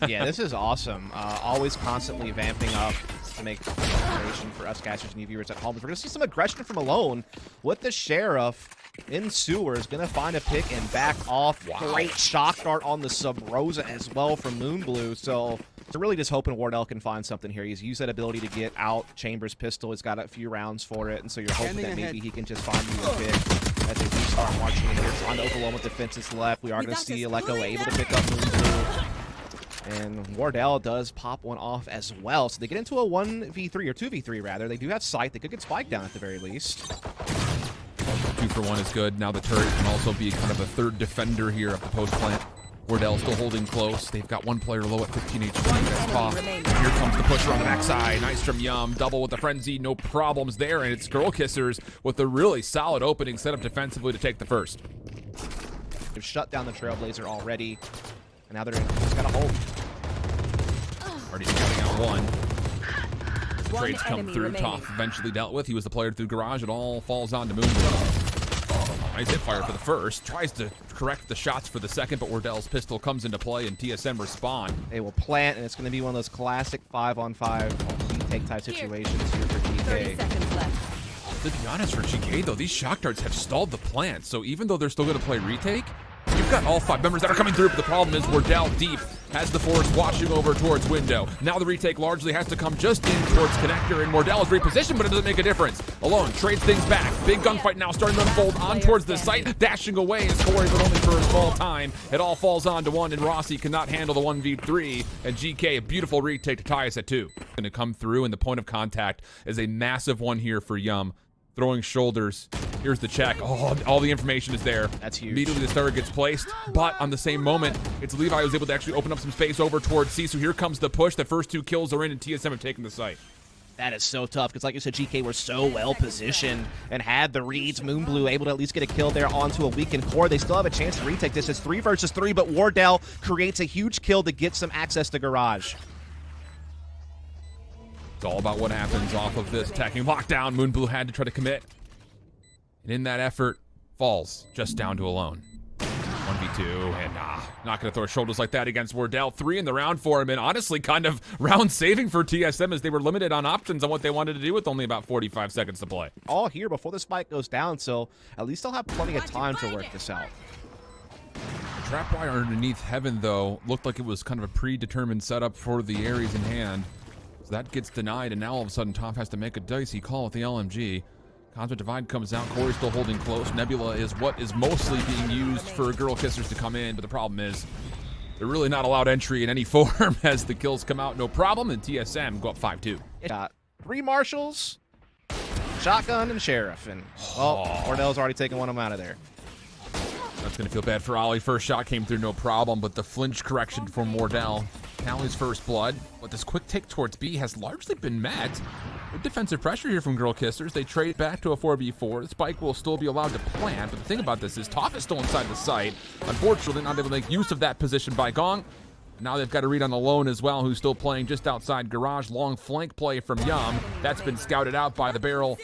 Yeah, this is awesome. Always constantly vamping up to make information for us casters and you viewers at home. We're going to see some aggression from Alone with the Sheriff in sewers. Going to find a pick and back off. Wow. Great shock dart on the Subroza as well from Moonblue. So they're really just hoping WARDELL can find something here. He's used that ability to get out Chambers' pistol. He's got a few rounds for it. And so you're hoping that maybe he can just find you a pick as they do start marching in here. Trying to overwhelm with defenses left. We are going to see Echo able to pick up Moonblue. And WARDELL does pop one off as well. So they get into a 1v3, or 2v3 rather. They do have sight. They could get spiked down at the very least. 2 for 1 is good. Now the turret can also be kind of a third defender here of the post plant. WARDELL still holding close. They've got one player low at 15 HP. That's off. Here comes the pusher on the backside. Nice from Yum. Double with the frenzy. No problems there. And it's Girl Kissers with a really solid opening set up defensively to take the first. They've shut down the Trailblazer already. And now they're just got to hold. Already scouting out one. The trades come through. Toph eventually dealt with. He was the player through garage. It all falls on to Moonblue. Nice hip fire for the first. Tries to correct the shots for the second, but WARDELL's pistol comes into play and TSM respond. They will plant, and it's going to be one of those classic 5-on-5 retake type situations here for GK. 30 seconds left. To be honest, for GK though, these shock darts have stalled the plant. So even though they're still going to play retake, you've got all 5 members that are coming through, but the problem is WARDELL deep has the force watching over towards window. Now the retake largely has to come just in towards connector, and WARDELL is repositioned, but it doesn't make a difference. Alone trades things back. Big gunfight now starting to unfold on towards the site. Dashing away is Corey, but only for a small time. It all falls on to 1, and Rossy cannot handle the 1v3, and GK, a beautiful retake to tie us at 2. Going to come through, and the point of contact is a massive one here for Yum. Throwing shoulders. Here's the check. Oh, all the information is there. That's huge. Immediately the starter gets placed, but on the same moment, it's Levi who's able to actually open up some space over towards C. So here comes the push. The first 2 kills are in, and TSM have taken the site. That is so tough, because like you said, GK were so well positioned and had the reads. Moonblue able to at least get a kill there onto a weakened core. They still have a chance to retake this. It's 3 versus 3, but WARDELL creates a huge kill to get some access to garage. It's all about what happens off of this attacking lockdown. Moonblue had to try to commit. And in that effort, falls just down to Alone. 1v2, and not going to throw shoulders like that against WARDELL. 3 in the round for him, and honestly kind of round saving for TSM as they were limited on options on what they wanted to do with only about 45 seconds to play. All here before the spike goes down, so at least they'll have plenty of time to work this out. The trap wire underneath Heaven, though, looked like it was kind of a predetermined setup for the Ares in hand. So that gets denied, and now all of a sudden Toph has to make a dicey call with the LMG. Cosmic Divide comes out. Corey's still holding close. Nebula is what is mostly being used for Girl Kissers to come in, but the problem is they're really not allowed entry in any form as the kills come out no problem, and TSM go up 5-2. Got 3 marshals, shotgun, and sheriff, and WARDELL's already taken one of them out of there. That's going to feel bad for Ollie. First shot came through no problem, but the flinch correction from WARDELL. Callie's first blood, but this quick take towards B has largely been met. Good defensive pressure here from Girl Kissers. They trade back to a 4v4. The spike will still be allowed to plant, but the thing about this is Toph is still inside the site. Unfortunately, not able to make use of that position by Gong. Now they've got a read on Alone as well, who's still playing just outside garage. Long flank play from Yum. That's been scouted out by the barrel,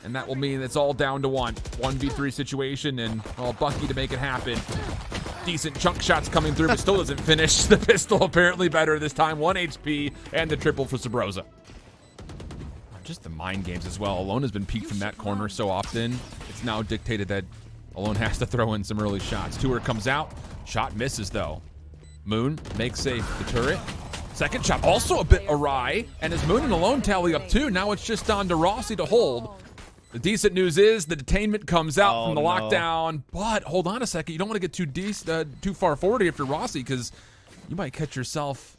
and that will mean it's all down to 1. 1v3 situation, and Bucky to make it happen. Decent chunk shots coming through, but still doesn't finish. The pistol apparently better this time. 1 HP, and the triple for Subroza. Just the mind games as well. Alone has been peaked from that corner so often. It's now dictated that Alone has to throw in some early shots. Tour comes out. Shot misses, though. Moon makes safe the turret. Second shot also a bit awry. And as Moon and Alone tally up 2, now it's just on to Rossy to hold. The decent news is the detainment comes out from the lockdown. But hold on a second. You don't want to get too far forward here for Rossy, because you might catch yourself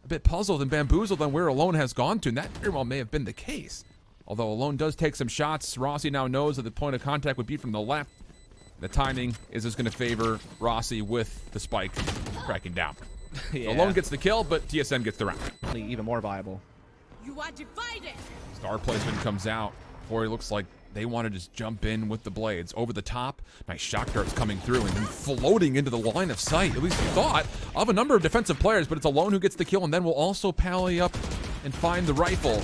a bit puzzled and bamboozled on where Alone has gone to, and that very well may have been the case. Although Alone does take some shots, Rossy now knows that the point of contact would be from the left. The timing is just going to favor Rossy with the spike cracking down. Yeah. So Alone gets the kill, but TSM gets the round. Even more viable. You are divided. Star placement comes out. Corey looks like they want to just jump in with the blades. Over the top, nice shock darts coming through and then floating into the line of sight. At least we thought of a number of defensive players, but it's Alone who gets the kill and then will also pally up and find the rifle.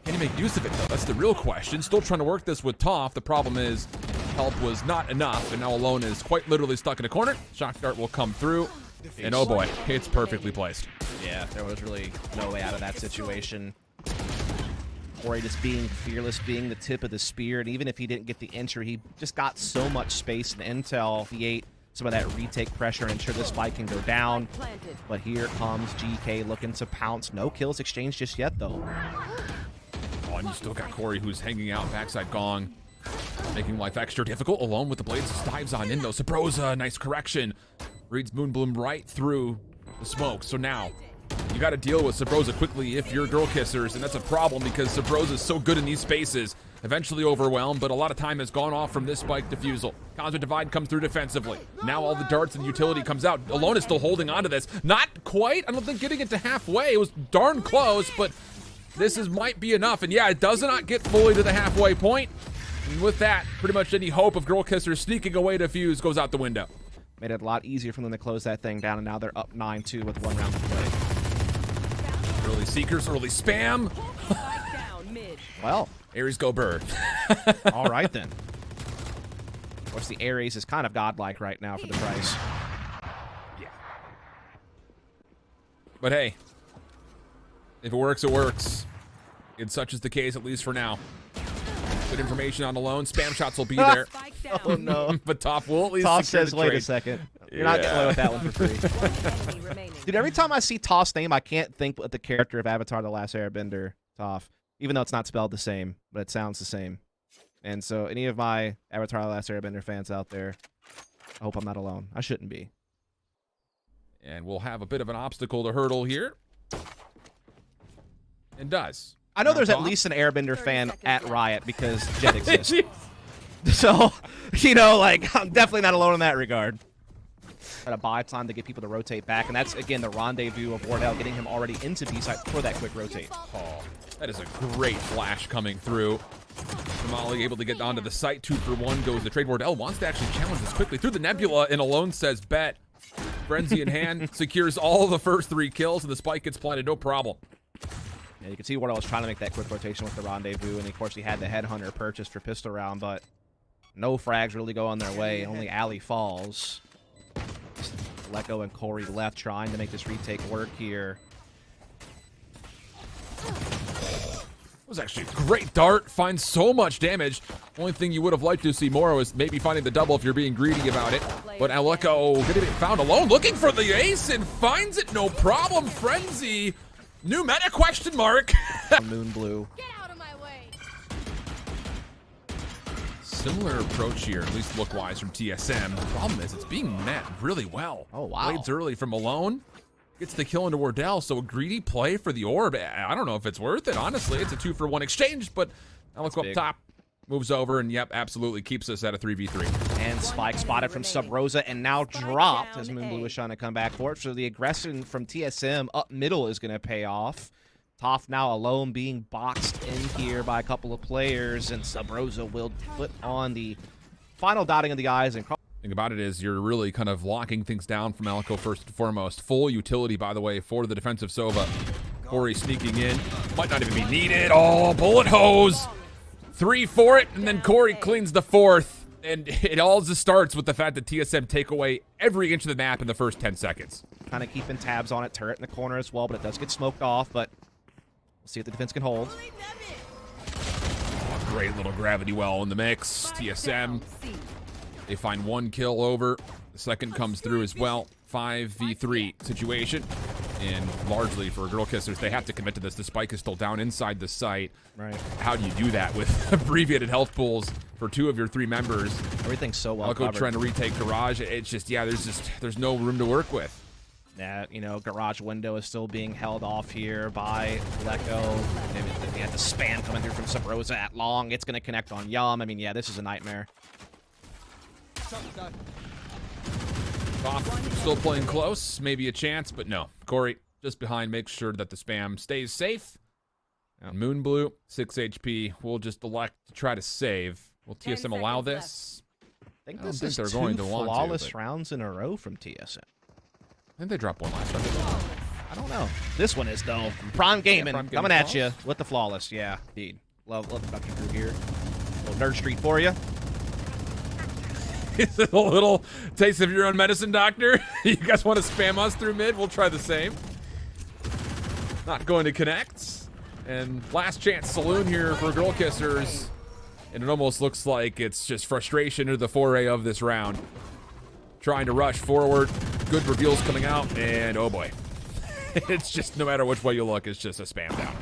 Can he make use of it, though? That's the real question. Still trying to work this with Toph. The problem is help was not enough, and now Alone is quite literally stuck in a corner. Shock dart will come through, and oh boy, it's perfectly placed. Yeah, there was really no way out of that situation. Corey just being fearless, being the tip of the spear, and even if he didn't get the entry, he just got so much space and intel. He ate some of that retake pressure and ensure the spike can go down. But here comes GK looking to pounce. No kills exchanged just yet, though. Oh, and you still got Corey who's hanging out backside gong, making life extra difficult. Alone with the blades, just dives on in though. Subroza, nice correction. Reads Moonbloom right through the smoke. So now you got to deal with Subroza quickly if you're girl kissers, and that's a problem because Subroza is so good in these spaces. Eventually overwhelmed, but a lot of time has gone off from this spike defusal. Cosmic Divide comes through defensively. Now all the darts and utility comes out. Alone is still holding on to this. Not quite. I don't think getting it to halfway. It was darn close, but this might be enough. And yeah, it does not get fully to the halfway point. And with that, pretty much any hope of girl kissers sneaking away to fuse goes out the window. Made it a lot easier for them to close that thing down, and now they're up 9-2 with 1 round to play. Early seekers, early spam. Well, Ares go bird. all right then. Of course, the Ares is kind of godlike right now for the price. Yeah. But hey, if it works, it works. And such is the case, at least for now. Good information on Alone. Spam shots will be there. Oh no. But Top will at least Toss secure says, the wait trade. a second. You're not getting away with that one for free. Dude, every time I see Toph's name, I can't think of the character of Avatar The Last Airbender, Toph. Even though it's not spelled the same, but it sounds the same. And so any of my Avatar The Last Airbender fans out there, I hope I'm not alone. I shouldn't be. And we'll have a bit of an obstacle to hurdle here. And does. I know Now there's at Toph. least an Airbender fan at Riot because Jet exists. So, you know, like, I'm definitely not alone in that regard. Got to buy time to get people to rotate back, and that's, again, the rendezvous of WARDELL, getting him already into B-side for that quick rotate. Oh, that is a great flash coming through. Somali able to get onto the site. 2 for 1 goes the trade. WARDELL wants to actually challenge this quickly through the nebula, and Alone says bet. Frenzy in hand, secures all the first 3 kills, and the spike gets planted, no problem. Yeah, you can see WARDELL was trying to make that quick rotation with the rendezvous, and of course he had the headhunter purchased for pistol round, but no frags really go on their way. Only Ali falls. Leko and Corey left trying to make this retake work here. It was actually a great dart, finds so much damage. Only thing you would have liked to see more was maybe finding the double if you're being greedy about it. But Aleko getting it found Alone, looking for the ace and finds it, no problem. Frenzy, new meta question mark. Moon Blue. Get out of my way. Similar approach here, at least look-wise from TSM. The problem is it's being met really well. Oh, wow. Blades early from Alone. Gets the kill into WARDELL, so a greedy play for the orb. I don't know if it's worth it, honestly. It's a 2 for 1 exchange, but Aleko up big. top. Moves over, and yep, absolutely keeps us at a 3v3. And Spike spotted from Subroza and now dropped as Moon Blue is trying to come back for it. So the aggression from TSM up middle is going to pay off. Toph now alone being boxed in here by a couple of players, and Subroza will put on the final dotting of the eyes. And Thing about it is you're really kind of locking things down from Aleko first and foremost. Full utility, by the way, for the defensive Sova. Corey sneaking in. Might not even be needed. Oh, bullet hose. 3 for it, and then Corey cleans the 4th. And it all just starts with the fact that TSM take away every inch of the map in the first 10 seconds. kind of keeping tabs on it. Turret in the corner as well, but it does get smoked off. But we'll see if the defense can hold. Oh, great little gravity well in the mix. TSM. They find 1 kill over. The second comes through as well. 5v3 situation. And largely for girl kissers, they have to commit to this. The spike is still down inside the site. Right. How do you do that with abbreviated health pools for 2 of your 3 members? Everything's so well Aleko covered. trying to retake garage. It's just, yeah, there's no room to work with. That, you know, garage window is still being held off here by Leko. They had the spam coming through from Subroza at long. It's going to connect on Yum. I mean, yeah, this is a nightmare. Off, still playing close, maybe a chance, but no. Corey just behind, makes sure that the spam stays safe. And Moon Blue, 6 HP. We'll just elect to try to save. Will TSM allow this? I think I don't this think is they're 2 going to want to, flawless but- rounds in a row from TSM. I think they dropped 1 last time. I don't know. This one is, though. Prime Gaming Prime Gaming coming at flawless. you with the flawless. Yeah, indeed. Love Dr. Drew here. Little Nerd Street for you. Is it a little taste of your own medicine, doctor? You guys want to spam us through mid? We'll try the same. Not going to connect. And last chance saloon here for Girl Kissers. And it almost looks like it's just frustration into the foray of this round. Trying to rush forward. Good reveals coming out. And oh boy. It's just, no matter which way you look, it's just a spam down.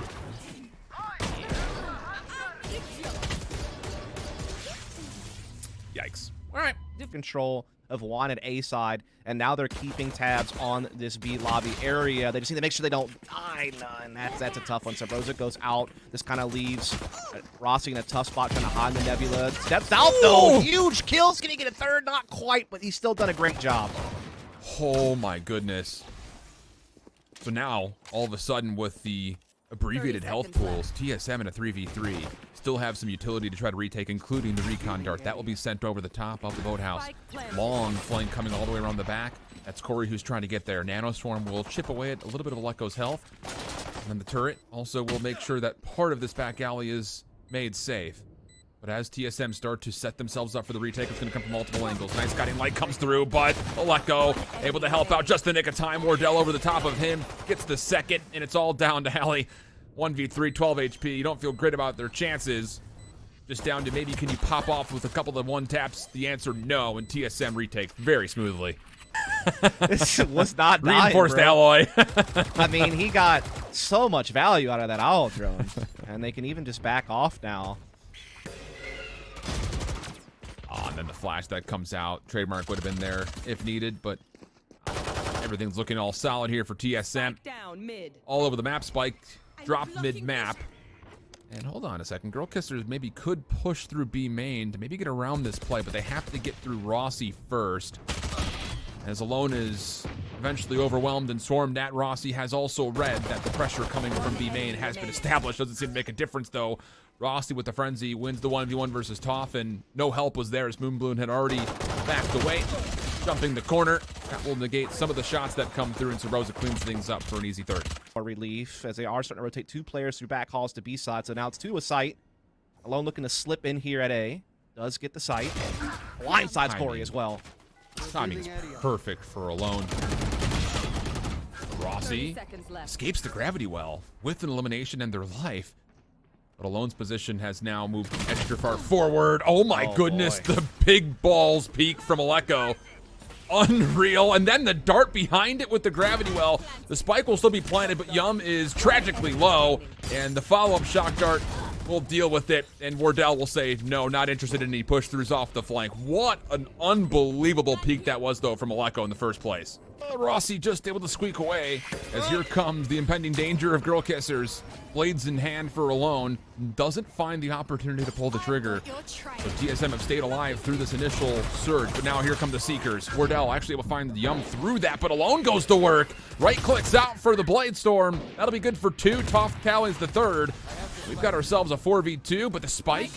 Yikes. All right. Control of wanted A side, and now they're keeping tabs on this B lobby area. They just need to make sure they don't die none. That's a tough one. Subroza goes out. This kind of leaves Rossy in a tough spot trying to hide the Nebula. Steps out though. Huge kills. Can he get a third? Not quite, but he's still done a great job. Oh my goodness. So now, all of a sudden, with the abbreviated health pools, TSM in a 3v3 still have some utility to try to retake, including the recon dart. That will be sent over the top of the boathouse. Long flank coming all the way around the back. That's Corey who's trying to get there. Nanoswarm will chip away at a little bit of Aleko's health. And then the turret also will make sure that part of this back alley is made safe. But as TSM start to set themselves up for the retake, it's going to come from multiple angles. Nice guiding light comes through, but Aleko able to help out just the nick of time. WARDELL over the top of him, gets the second, and it's all down to Allie. 1v3, 12 HP. You don't feel great about their chances. Just down to maybe can you pop off with a couple of one taps? The answer no, and TSM retake very smoothly. This was not reinforced dying, alloy. I mean, he got so much value out of that owl drone, and they can even just back off now. Oh, and then the flash that comes out. Trademark would have been there if needed, but everything's looking all solid here for TSM. Down mid. All over the map. Spike dropped mid-map. And hold on a second. Girl Kissers maybe could push through B main to maybe get around this play, but they have to get through Rossy first. As Alone is eventually overwhelmed and swarmed at, Rossy has also read that the pressure coming from B main has been established. Doesn't seem to make a difference, though. Rossy with the frenzy wins the 1v1 versus Toph, and no help was there as Moonbloom had already backed away. Jumping the corner. That will negate some of the shots that come through, and Subroza cleans things up for an easy third. More relief as they are starting to rotate two players through back halls to B side. So now it's 2 a site. Alone looking to slip in here at A. Does get the site. Blindsides Corey as well. Timing is perfect for Alone. Rossy escapes the gravity well with an elimination and their life. But Alone's position has now moved extra far forward. Oh my goodness, boy. The big balls peak from Aleko. Unreal. And then the dart behind it with the gravity well. The spike will still be planted, but Yum is tragically low. And the follow-up shock dart will deal with it. And WARDELL will say, no, not interested in any push-throughs off the flank. What an unbelievable peak that was, though, from Aleko in the first place. Rossy just able to squeak away as here comes the impending danger of Girl Kissers. Blades in hand for Alone. Doesn't find the opportunity to pull the trigger. So TSM have stayed alive through this initial surge, but now here come the Seekers. WARDELL actually able to find the Yum through that, but Alone goes to work. Right clicks out for the Blade Storm. That'll be good for 2. Toph tallies the third. We've got ourselves a 4v2, but the spike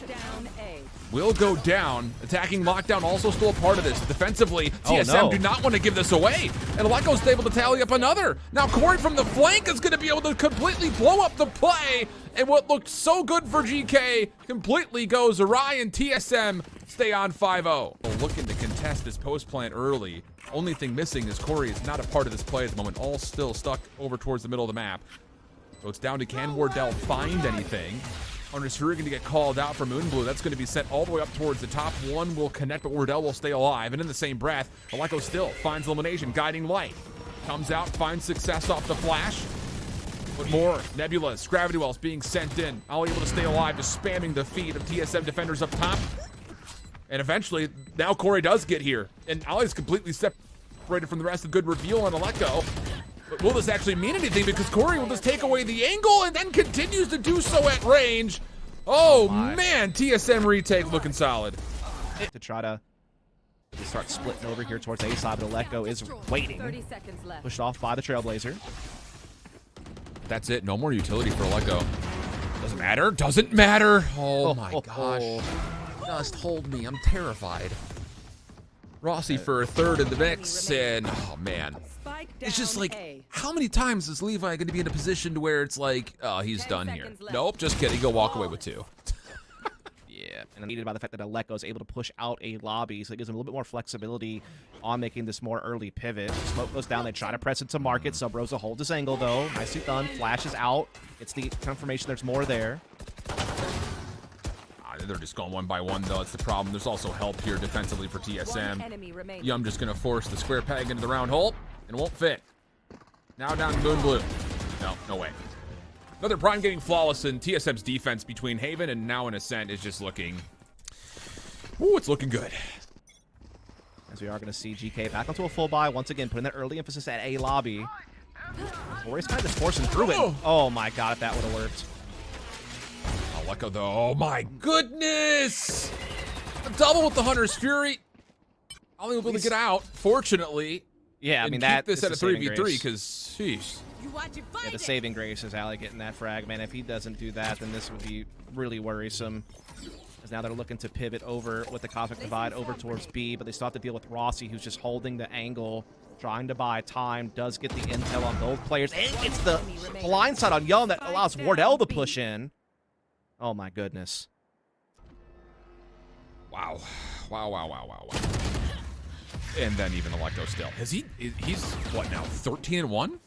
will go down. Attacking lockdown also still a part of this. Defensively, TSM do not want to give this away. And Aleko's able to tally up another. Now Corey from the flank is going to be able to completely blow up the play. And what looked so good for GK completely goes awry, and TSM stay on 5-0. Looking to contest this post plant early. Only thing missing is Corey is not a part of this play at the moment. All still stuck over towards the middle of the map. So it's down to can WARDELL find anything. Hunter's Fury going to get called out for Moonblue. That's going to be sent all the way up towards the top. One will connect, but WARDELL will stay alive. And in the same breath, Aleko still finds elimination. Guiding light. Comes out, finds success off the flash. But more Nebulas, Gravity Wells being sent in. All able to stay alive, just spamming the feet of TSM defenders up top. And eventually, now Corey does get here. And Ollie's completely separated from the rest. A good reveal on Aleko. But will this actually mean anything? Because Corey will just take away the angle and then continues to do so at range. Oh man, TSM retake looking solid. To try to start splitting over here towards A side, but Aleko is waiting. 30 seconds left. Pushed off by the Trailblazer. That's it. No more utility for Aleko. Doesn't matter. Doesn't matter. Oh my gosh. Just hold me. I'm terrified. Rossy for a third in the mix, and oh man. It's just like, how many times is Levi going to be in a position to where it's like, oh, he's done here? Nope, just kidding. Go walk away with 2. Yeah. Yeah, and needed by the fact that Aleko is able to push out a lobby, so it gives them a little bit more flexibility on making this more early pivot. Smoke goes down, they try to press into market. Subroza holds his angle though. Nicely done. Flashes out. It's the confirmation there's more there. They're just going one by one, though. That's the problem. There's also help here defensively for TSM. Yum just going to force the square peg into the round hole, and won't fit. Now down to Moon Blue. No, no way. Another prime getting flawless, and TSM's defense between Haven and now in Ascent is just looking... Ooh, it's looking good. As we are going to see GK back onto a full buy, once again, putting that early emphasis at A lobby. Warriors kind of just forcing through it. Oh my god, if that would have worked. Aleko, though. Oh my goodness! A double with the Hunter's Fury. Only able to get out, fortunately. Yeah, I mean, keep this at a is the saving 3v3 grace. because, sheesh. Yeah, the saving grace is Ali getting that frag, man. If he doesn't do that, then this would be really worrisome. As now they're looking to pivot over with the Cosmic Divide over towards B, but they still have to deal with Rossy, who's just holding the angle, trying to buy time, does get the intel on both players, and gets the blind side on Yum that allows WARDELL to push in. Oh my goodness. Wow. Wow. And then even Aleko still. He's what now, 13-1?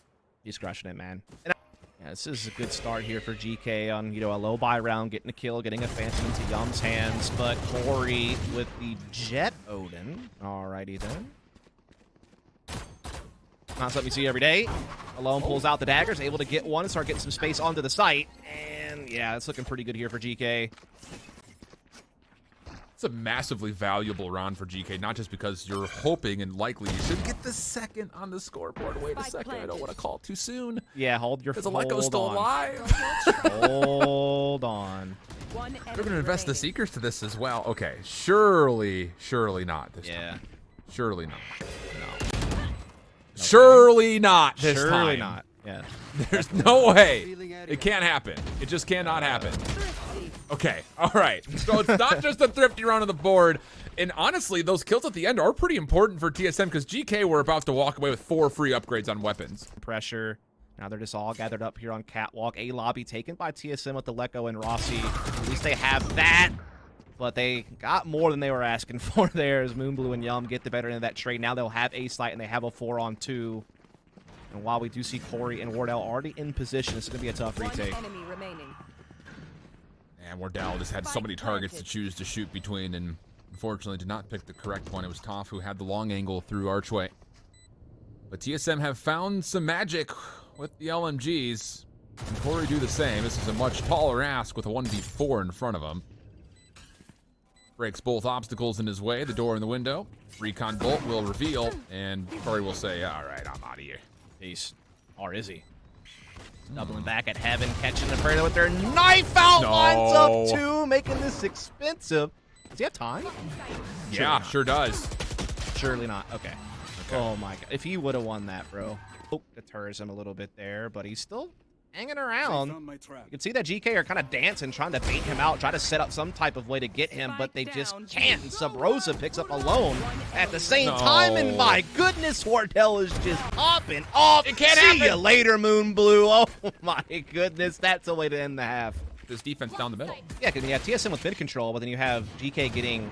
He's crushing it, man. And yeah, this is a good start here for GK on, a low buy round, getting a kill, getting a phantom into Yum's hands, but Corey with the Jet Odin. Alrighty then. Not something you see every day. Alone pulls out the daggers, able to get one and start getting some space onto the site. And yeah, it's looking pretty good here for GK. It's a massively valuable round for GK, not just because you're hoping and likely you should get the second on the scoreboard. Wait a second, I don't want to call it too soon. Yeah, hold your because Aleko's still alive. Hold on. They're going to invest the Seekers to this as well. Okay, surely not this time. Surely not. No. Surely not this time. Surely not. Yeah. There's no way. It can't happen. It just cannot happen. Okay, all right. So it's not just a thrifty round on the board. And honestly, those kills at the end are pretty important for TSM because GK were about to walk away with 4 free upgrades on weapons. Pressure. Now they're just all gathered up here on Catwalk. A lobby taken by TSM with the Aleko and Rossy. At least they have that. But they got more than they were asking for there as Moonblue and Yum get the better end of that trade. Now they'll have a site and they have a 4-on-2. And while we do see Corey and WARDELL already in position, this is going to be a tough retake. And WARDELL just had so many targets to choose to shoot between and unfortunately did not pick the correct one. It was Toph who had the long angle through Archway. But TSM have found some magic with the LMGs. And Corey do the same. This is a much taller ask with a 1v4 in front of him. Breaks both obstacles in his way, the door and the window. Recon bolt will reveal, and Corey will say, all right, I'm out of here. Peace. Or is he? Doubling back at Heaven, catching the Predator with their knife out, lines up 2, making this expensive. Does he have time? Yeah, sure does. Surely not. Okay. Oh my god. If he would have won that, bro. Oh, deters him a little bit there, but he's still hanging around. You can see that GK are kind of dancing, trying to bait him out, try to set up some type of way to get him, but they just can't. And Subroza picks up alone at the same time, and my goodness, WARDELL is just popping off. It can't See happen. you later, Moonblue. Oh my goodness, that's a way to end the half. This defense down the middle. Yeah, because you have TSM with mid control, but then you have GK getting,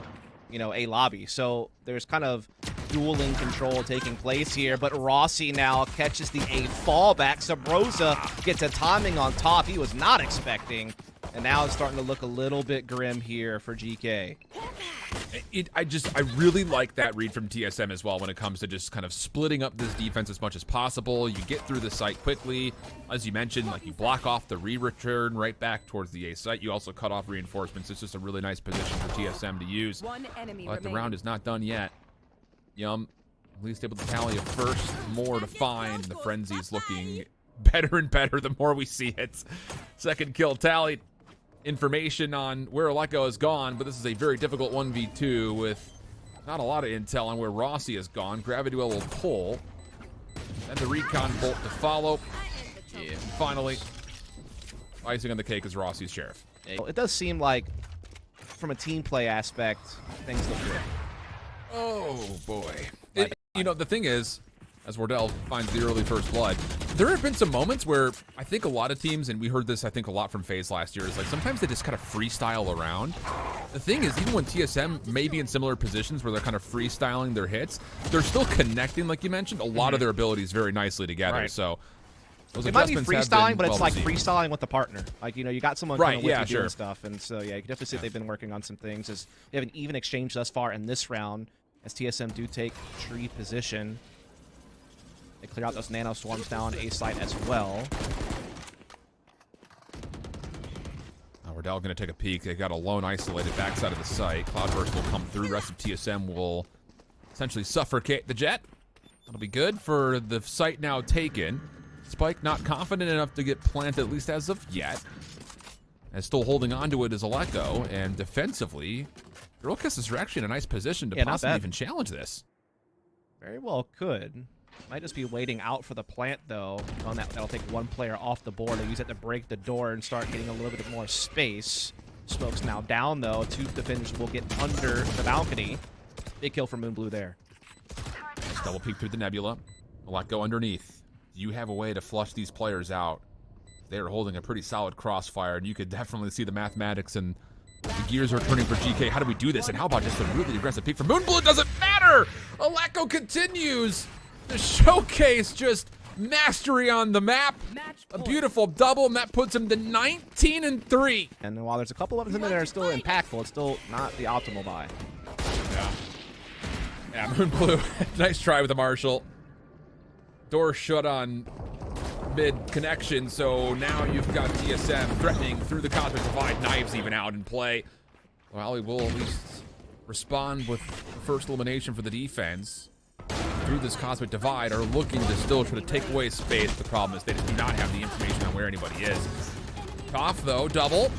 a lobby. So there's kind of dueling control taking place here, but Rossy now catches the A fallback. Subroza gets a timing on top he was not expecting, and now it's starting to look a little bit grim here for GK. I really like that read from TSM as well when it comes to just kind of splitting up this defense as much as possible. You get through the site quickly. As you mentioned, like you block off the re-return right back towards the A site. You also cut off reinforcements. It's just a really nice position for TSM to use. But the round is not done yet. Yum, at least able to tally a first, more to find. The frenzy is looking better and better the more we see it. Second kill tallied. Information on where Aleko has gone, but this is a very difficult 1v2 with not a lot of intel on where Rossy has gone. Gravity Well will pull. And the recon bolt to follow. Yeah, finally, icing on the cake is Rossy's sheriff. It does seem like, from a team play aspect, things look good. Oh, boy. The thing is, as WARDELL finds the early first blood, there have been some moments where I think a lot of teams, and we heard this I think a lot from FaZe last year, is like sometimes they just kind of freestyle around. The thing is, even when TSM may be in similar positions where they're kind of freestyling their hits, they're still connecting, like you mentioned, a lot of their abilities very nicely together. Right. So those It might be adjustments have freestyling, been but it's well like received. freestyling with the partner. Like, you know, you got someone Right, coming with yeah, you doing sure. stuff. And so, yeah, you can definitely see they've been working on some things. As we have an even exchange thus far in this round, as TSM do take tree position. They clear out those nano swarms now on A site as well. Now WARDELL going to take a peek. They got a lone isolated backside of the site. Cloudburst will come through. Rest of TSM will essentially suffocate the jet. That'll be good for the site now taken. Spike not confident enough to get planted, at least as of yet. And still holding on to it is Aleko. And defensively, reltuc is actually in a nice position to possibly even challenge this. Very well could. Might just be waiting out for the plant, though. On that'll take one player off the board and use it to break the door and start getting a little bit more space. Smoke's now down, though. Two defenders will get under the balcony. Big kill from Moonblue there. Double peek through the nebula. Aleko underneath. You have a way to flush these players out. They are holding a pretty solid crossfire, and you could definitely see the mathematics and the gears are turning for GK. How do we do this? And how about just a really aggressive peek from Moonblue? It doesn't matter! Aleko continues to showcase just mastery on the map. A beautiful double, and that puts him to 19-3. And while there's a couple of them in there that are still impactful, it's still not the optimal buy. Yeah, Moonblue, nice try with the Marshall. Door shut on mid connection, so now you've got TSM threatening through the Cosmic Divide. Knives even out in play. Well, he will at least respond with the first elimination for the defense. Through this Cosmic Divide are looking to still try to take away space. The problem is they just do not have the information on where anybody is. Tough though, double.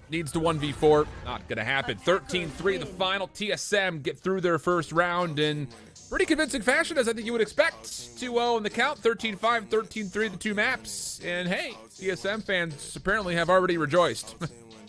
Needs to 1v4. Not gonna happen. 13-3 the final. TSM get through their first round in pretty convincing fashion, as I think you would expect. 2-0 in the count. 13-5, 13-3 the two maps. And hey, TSM fans apparently have already rejoiced.